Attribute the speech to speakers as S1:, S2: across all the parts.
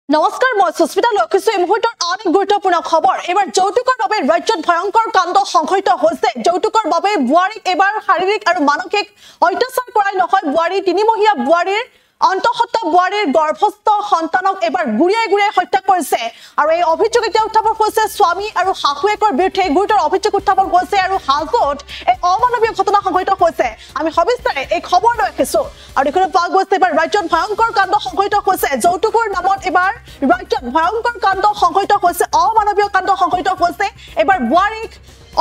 S1: নমস্কাৰ মই সুস্মিতা লক্ষিছো এই মুহূৰ্তৰ আন এক গুৰুত্বপূৰ্ণ খবৰ এবাৰ যৌতুকৰ বাবে ৰাজ্যত ভয়ংকৰ কাণ্ড সংঘটিত হৈছে যৌতুকৰ বাবে বুৱাৰীক এবাৰ শাৰীৰিক আৰু মানসিক অত্যাচাৰ কৰাই নহয় বুৱাৰী তিনিমহীয়া বুৱাৰীৰ অন্তঃসত্ত্বা বুৱাৰীৰ গৰ্ভস্থ সন্তানক এবাৰ গুৰিয়াই গুৰিয়াই হত্যা কৰিছে আৰু এই অভিযোগ এতিয়া উত্থাপন হৈছে স্বামী আৰু শাহুৱেকৰ বিৰুদ্ধে গুৰুতৰ অভিযোগ উত্থাপন হৈছে আৰু হাজোত এই অমানৱীয় ঘটনা সংঘটিত হৈছে আমি সবিস্তাৰে এই খবৰ লৈ আহিছো আৰু দেখুৱাবলৈ পোৱা গৈছে এবাৰ ৰাজ্যত ভয়ংকৰ কাণ্ড সংঘটিত হৈছে যৌতুকৰ নামত এবাৰ ৰাজ্যত ভয়ংকৰ কাণ্ড সংঘটিত হৈছে অমানৱীয় কাণ্ড সংঘটিত হৈছে এবাৰ বুৱাৰীক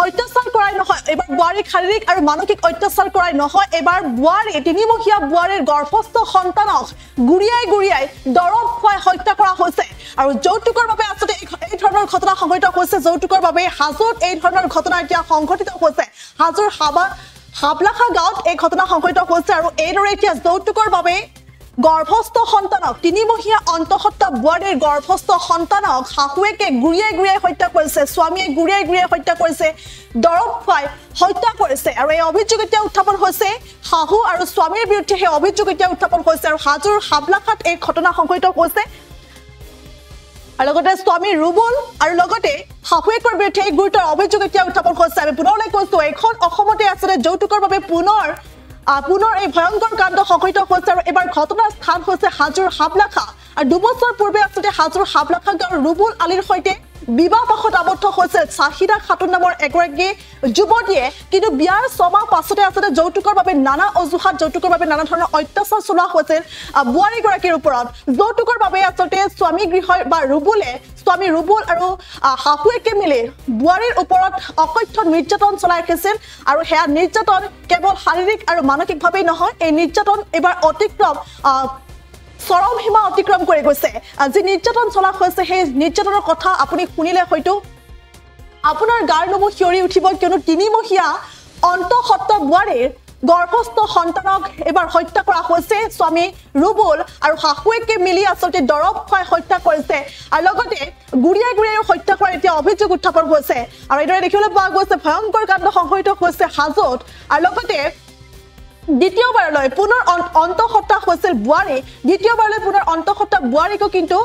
S1: অত্যাচাৰ কৰাই নহয় এবাৰ বুৱাৰীক শাৰীৰিক আৰু মানসিক অত্যাচাৰ কৰাই নহয় এবাৰ বুৱাৰী তিনিমহীয়া বুৱাৰীৰ গৰ্ভস্থ সন্তানক গুৰিয়াই গুৰিয়াই দৰৱ খুৱাই হত্যা কৰা হৈছে আৰু যৌতুকৰ বাবে আচলতে এই ধৰণৰ ঘটনা সংঘটিত হৈছে যৌতুকৰ বাবে হাজোত এই ধৰণৰ ঘটনা এতিয়া সংঘটিত হৈছে হাজোৰ হাবলাখা গাঁৱত এই ঘটনা সংঘটিত হৈছে আৰু এইদৰে এতিয়া যৌতুকৰ বাবে গৰ্ভস্থ সন্তানক তিনিমহীয়া অন্তঃসত্ত্বা বুৱাৰীৰ গৰ্ভস্থ সন্তানক শাহুৱেকে গুৰিয়াই গুৰিয়াই হত্যা কৰিছে স্বামীয়ে গুৰিয়াই গুৰিয়াই হত্যা কৰিছে দৰৱ খুৱাই হত্যা কৰিছে আৰু এই অভিযোগ এতিয়া উত্থাপন হৈছে শাহু আৰু স্বামীৰ বিৰুদ্ধে সেই অভিযোগ এতিয়া উত্থাপন হৈছে আৰু হাজোৰ হাবলাখাত এই ঘটনা সংঘটিত হৈছে আৰু লগতে স্বামী ৰুবুল আৰু লগতে শাহুৱেকৰ বিৰুদ্ধে এই গুৰুতৰ অভিযোগ এতিয়া উত্থাপন হৈছে আমি পুনৰলৈ কৈছো এইখন অসমতে আছিলে যৌতুকৰ বাবে পুনৰ এই ভয়ংকৰ কাণ্ড সংঘটিত হৈছে আৰু এবাৰ ঘটনাৰ স্থান হৈছে হাজোৰ হাবলাখা আৰু দুবছৰ পূৰ্বে আচলতে হাজোৰ হাবলাখা গাঁৱৰ ৰুবুল আলীৰ সৈতে বিবাহ পাশত আবদ্ধ হৈছে চাহিদা খাতুন নামৰ এগৰাকী যুৱতীয়ে কিন্তু বিয়াৰ ছমাহ পাছতে আচলতে যৌতুকৰ বাবে নানা অজুহাত যৌতুকৰ বাবে নানা ধৰণৰ অত্যাচাৰ চলোৱা হৈছিল বুৱাৰীগৰাকীৰ ওপৰত যৌতুকৰ বাবে আচলতে স্বামী গৃহৰ বা স্বামী ৰুবুল আৰু শাহুৱেকে মিলি বুৱাৰীৰ ওপৰত অকথ্য নিৰ্যাতন চলাই ৰাখিছিল আৰু সেয়া নিৰ্যাতন কেৱল শাৰীৰিক আৰু মানসিকভাৱেই নহয় এই নিৰ্যাতন এবাৰ চৰম সীমা অতিক্ৰম কৰি গৈছে যি নিৰ্যাতন চলা হৈছে সেই নিৰ্যাতনৰ কথা আপুনি শুনিলে হয়তো আপোনাৰ গাৰ নোম শিয়ৰি উঠিব কিয়নো তিনিমহীয়া অন্তঃসত্ত্বা বুৱাৰীৰ গৰ্ভস্থ সন্তানক এবাৰ হত্যা কৰা হৈছে স্বামী ৰুবুল আৰু শাহুৱেকে মিলি আচলতে দৰৱ খুৱাই হত্যা কৰিছে আৰু লগতে গুৰিয়াই গুৰিয়াই হত্যা কৰাৰ এতিয়া অভিযোগ উত্থাপন হৈছে আৰু এইদৰে দেখিবলৈ পোৱা গৈছে ভয়ংকৰ কাণ্ড সংঘটিত হৈছে হাজোত আৰু লগতে দ্বিতীয়বাৰলৈ পুনৰ অন্তঃসত্ত্বা হৈছিল বুৱাৰী দ্বিতীয়বাৰলৈ পুনৰ অন্তঃসত্ত্বা বুৱাৰীকো কিন্তু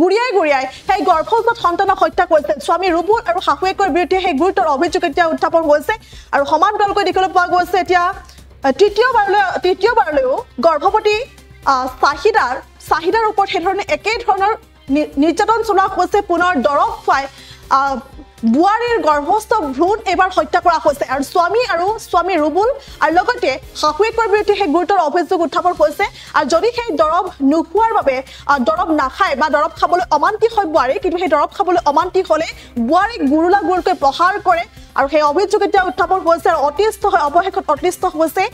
S1: গুৰিয়াই গুৰিয়াই সেই গৰ্ভস্থ সন্তানক হত্যা কৰিছিল স্বামী ৰুবুল আৰু শাহুৱেকৰ বিৰুদ্ধে সেই গুৰুতৰ অভিযোগ এতিয়া উত্থাপন হৈছে আৰু সমান্তৰালকৈ দেখিবলৈ পোৱা গৈছে এতিয়া তৃতীয়বাৰলৈও গৰ্ভৱতী চাহিদাৰ ওপৰত সেইধৰণে একে ধৰণৰ নিৰ্যাতন চলোৱা হৈছে পুনৰ দৰৱ খুৱাই বুৱাৰীৰ গৰ্ভস্থ ভ্ৰূণ এবাৰ হত্যা কৰা হৈছে আৰু স্বামী ৰুবুল আৰু লগতে শাহুৱেকৰ বিৰুদ্ধে সেই গুৰুতৰ অভিযোগ উত্থাপন হৈছে আৰু যদি সেই দৰৱ নোখোৱাৰ বাবে দৰৱ নাখায় বা দৰৱ খাবলৈ অমান্তি হয় বুৱাৰী কিন্তু সেই দৰৱ খাবলৈ অমান্তি হ'লে বুৱাৰীক গুৰুকৈ প্ৰহাৰ কৰে আৰু সেই অভিযোগ এতিয়া উত্থাপন হৈছে আৰু অৱশেষত অতিষ্ঠ হৈছে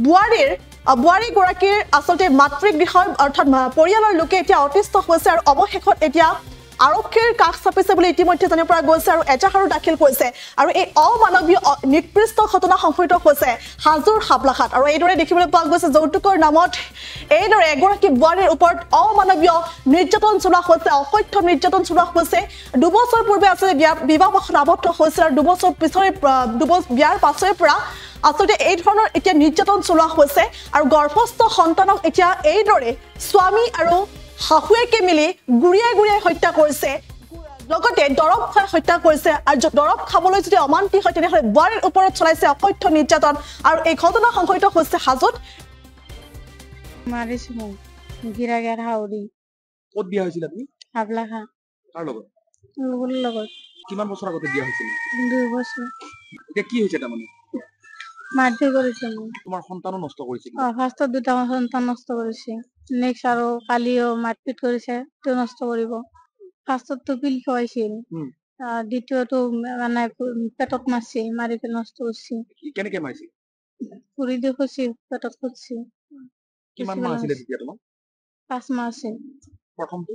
S1: বুৱাৰীগৰাকীৰ আচলতে মাতৃগৃহৰ অৰ্থাৎ পৰিয়ালৰ লোকে এতিয়া অতিষ্ঠ হৈছে আৰু অৱশেষত এতিয়া আৰক্ষীৰ কাষ চাপিছে বুলি ইতিমধ্যে জানিব পৰা গৈছে আৰু এজাহাৰো দাখিল কৰিছে আৰু এই অমানৱীয় নিকৃষ্ট ঘটনা সংঘটিত হৈছে হাজোৰ হাবলাখাত আৰু এইদৰে দেখিবলৈ পোৱা গৈছে যৌতুকৰ নামত এইদৰে এগৰাকী বুৱাৰীৰ ওপৰত অমানৱীয় নিৰ্যাতন চলোৱা হৈছে অকথ্য নিৰ্যাতন চলোৱা হৈছে দুবছৰ পূৰ্বে আচলতে বিবাহ পাশত আবদ্ধ হৈছিল আৰু বিয়াৰ পাছৰে পৰা আচলতে এই ধৰণৰ এতিয়া নিৰ্যাতন চলোৱা হৈছে আৰু গৰ্ভস্থ সন্তানক এতিয়া এইদৰে স্বামী আৰু শাহুৱেকে মিলি গুৰিয়াই গুৰিয়াই হত্যা কৰিছে লগতে দৰৱ খুৱাই হত্যা কৰিছে আৰু দৰৱ খাবলৈ যদি অমান্তি হয় তেনেহ'লে বুৱাৰীৰ ওপৰত চলাইছে অকথ্য নিৰ্যাতন আৰু এই ঘটনা সংঘটিত হৈছে হাজোত
S2: ক'ত বিয়া হৈছিল আপুনি
S1: হাবলাখা
S2: কাৰ লগত
S1: লগত
S2: কিমান বছৰ আগতে বিয়া হৈছিল
S1: 2 বছৰ
S2: এতিয়া কি হৈছে তাৰমানে
S1: মাৰধৰ কৰিছে
S2: তোমাৰ সন্তানো নষ্ট কৰিছিল
S1: ফাৰ্ষ্টত 2টা সন্তান নষ্ট কৰিছে নেক্সট আৰু কালিও মাৰপিট কৰিছে তো নষ্ট কৰিব ফাৰ্ষ্টত পিল খুৱাইছিল দ্বিতীয়টো মানে পেটত মাৰছে মাৰি পেলাই নষ্ট কৰিছে
S2: কেনেকে মাৰিছিল
S1: পুৰি দি খুচি পেটত খুচি
S2: কিমান মাহ আছিলে তেতিয়া তোমাৰ
S1: 5 মাহ আছিল
S2: প্ৰথমটো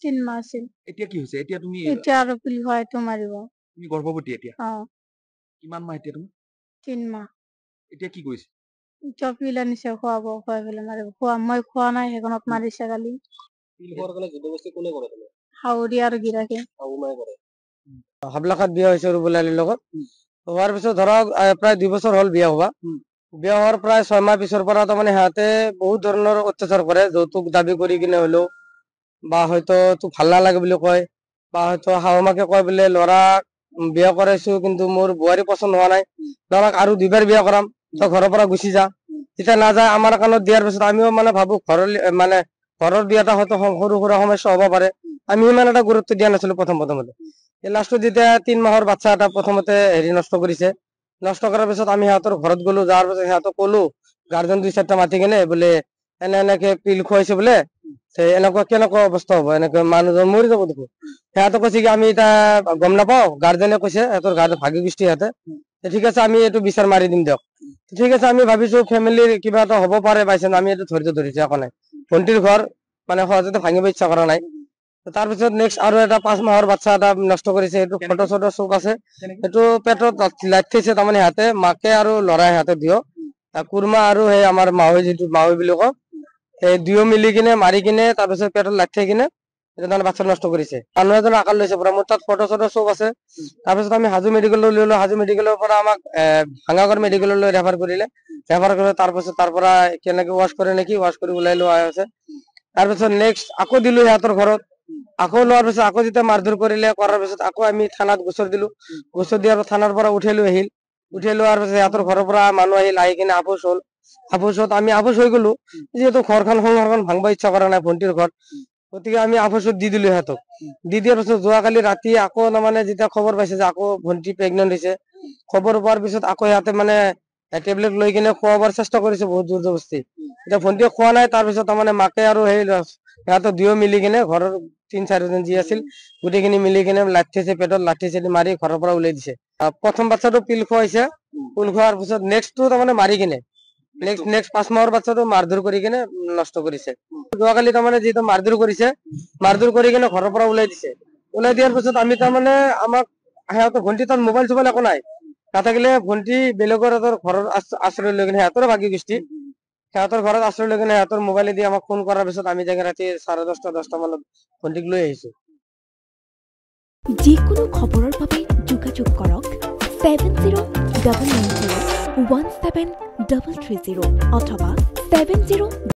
S1: 3 মাহ আছিল
S2: এতিয়া কি হৈছে এতিয়া
S1: আৰু পিল খুৱাইটো মাৰিব
S2: তুমি গৰ্ভৱতী এতিয়া কিমান মাহ এতিয়া তুমি
S1: 3 মাহ
S2: এতিয়া কি কৰিছে
S1: পিল আনিছে খুৱাই পেলাই মাৰিব মই খোৱা নাই সেইখনত মাৰিছে কালি
S2: পিল খোৱাৰ কাৰণে জবৰদস্তি কোনে কৰে তুমি
S1: হাউৰি আৰু গিৰাকী
S2: শাহুমাই কৰে
S3: হাবলাখাত বিয়া হৈছে ৰুবুল আলীৰ লগত হোৱাৰ পিছত ধৰক প্ৰায় 2 বছৰ হ'ল বিয়া হোৱাৰ প্ৰায় 6 মাহ পিছৰ পৰা তাৰমানে সিহঁতে বহুত ধৰণৰ অত্যাচাৰ কৰে যৌতুক দাবী কৰি কিনে হলেও বা হয়তো তো ভাল নালাগে বুলি কয়, বা হয়তো শাহুমাকে কয় বোলে ল'ৰা বিয়া কৰাইছো কিন্তু মোৰ বোৱাৰী পচন্দ হোৱা নাই, ল'ৰাক আৰু 2বাৰ বিয়া কৰাম, তই ঘৰৰ পৰা গুচি যা। তেতিয়া নাযায়, আমাৰ কাণত দিয়াৰ পিছত আমিও মানে ভাবো ঘৰৰ বিয়াটা হয়তো সৰু সুৰা সমস্যা হ'ব পাৰে, আমি ইমান এটা গুৰুত্ব দিয়া নাছিলো প্ৰথমতে। লাষ্টত যেতিয়া 3 মাহৰ বাচ্চা এটা প্ৰথমতে নষ্ট কৰিছে, নষ্ট কৰাৰ পিছত আমি সিহঁতৰ ঘৰত গলো, যাৰ পিছত সিহঁতক কলো, গাৰ্জেন 2-4টা মাতি কেনে বোলে এনেকে পিল খুৱাইছে বোলে, এনেকুৱা কেনেকুৱা অৱস্থা হ'ব, এনেকে মানুহজন মৰি যাব দেখোন। সিহঁতে কৈছে কি আমি এতিয়া গম নাপাও, গাৰ্জেনে কৈছে সিহঁতৰ গাত ভাগি গোষ্ঠী সিহঁতে, ঠিক আছে আমি এইটো বিচাৰ মাৰি দিম দিয়ক। ঠিক আছে, আমি ভাবিছো ফেমিলিৰ কিবা এটা হ'ব পাৰে বাইচান্স, আমি এইটো ধৈৰ্য ধৰিছো একো নাই। ভণ্টিৰ ঘৰ মানে সহজতে ভাঙিব ইচ্ছা কৰা নাই। তাৰপিছত নেক্সট আৰু এটা 5 মাহৰ বাচ্চা এটা নষ্ট কৰিছে, এইটো ফটো চটো চব আছে, এইটো পেটত লাইট খাইছে, তাৰমানে সিহঁতে মাকে আৰু ল'ৰাই সিহঁতে দিও কুৰমা আৰু সেই আমাৰ মাৱৈ, যিটো মাৱৈ বুলি কওঁ, সেই দুয়ো মিলি কিনে মাৰি কিনে তাৰপিছত পেটত লাইট খাই কিনে এটা মানে বাচ্চা নষ্ট কৰিছে। মানুহ এজনে আকাল লৈছে পুৰা, মোৰ তাত ফটো চটো চব আছে। তাৰপিছত আমি হাজো মেডিকেললৈ লৈ ললো, হাজো মেডিকেলৰ পৰা আমাক ভাঙাগড় মেডিকেললৈ ৰেফাৰ কৰিলে, ৰেফাৰ কৰিলে তাৰপিছত তাৰ পৰা কেনেকে ৱাছ কৰে নেকি, ৱাছ কৰি ওলাই লোৱা হৈছে। তাৰপিছত নেক্সট আকৌ দিলো সিহঁতৰ ঘৰত, আকৌ লোৱাৰ পিছত আকৌ যেতিয়া মাৰধৰ কৰিলে, কৰাৰ পিছত আকৌ আমি থানাত গোচৰ দিলো, গোচৰ দিয়াৰ থানাৰ পৰা উঠাই লৈ আহিল, উঠাই লোৱাৰ পিছত সিহঁতৰ ঘৰৰ পৰা মানুহ আহিল, আহি কিনে আপোচ হ'ল, আপোচত আমি আপোচ হৈ গলো, যিহেতু ঘৰখন সংসাৰখন ভাঙব ইচ্ছা কৰা নাই ভণ্টিৰ ঘৰ, গতিকে আমি আপোচত দি দিলো সিহঁতক। দি দিয়াৰ পিছত যোৱাকালি ৰাতি আকৌ তাৰমানে যেতিয়া খবৰ পাইছে যে আকৌ ভণ্টি প্ৰেগনেন্ট হৈছে, খবৰ পোৱাৰ পিছত আকৌ সিহঁতে মানে টেবলেট লৈ কিনে খোৱাবৰ চেষ্টা কৰিছে বহুত জোৰ জবস্তি। এতিয়া ভণ্টিয়ে খোৱা নাই, তাৰপিছত তাৰমানে মাকে আৰু সেই সিহঁতৰ দুয়ো মিলি কিনে ঘৰৰ 3-4জন যি আছিল গোটেইখিনি মিলি কিনে লাঠিছে, পেটত লাঠি চাঠি মাৰি ঘৰৰ পৰা ওলাই দিছে। প্ৰথম বাচ্ছাটো পিল খুৱাইছে, পিল খোৱাৰ পিছত নেক্সটটো তাৰমানে মাৰি কিনে নেক্সট 5 মাহৰ বাচ্চাটো মাৰধৰ কৰি কিনে নষ্ট কৰিছে। যোৱাকালি তাৰমানে যিটো মাৰধৰ কৰিছে, মাৰধৰ কৰি কিনে ঘৰৰ পৰা ওলাই দিছে। ওলাই দিয়াৰ পিছত আমি তাৰমানে আমাক সিহঁতৰ ভণ্টি তাত মোবাইল চোবাইল একো নাই, নাথাকিলে ভণ্টি বেলেগৰ এটাৰ ঘৰৰ আশ্ৰয় লৈ কিনে, সিহঁতৰো ভাগি গোষ্ঠী, সিহঁতৰ ঘৰত আশ্ৰয় লৈ কিনে সিহঁতৰ মোবাইলেদি আমাক ফোন কৰাৰ পিছত আমি যাই ৰাতি 10:30-10টা মানত ভণ্টিক লৈ আহিছো।
S4: যিকোনো খবৰৰ বাবে যোগাযোগ কৰক 7099017330 অথবা 70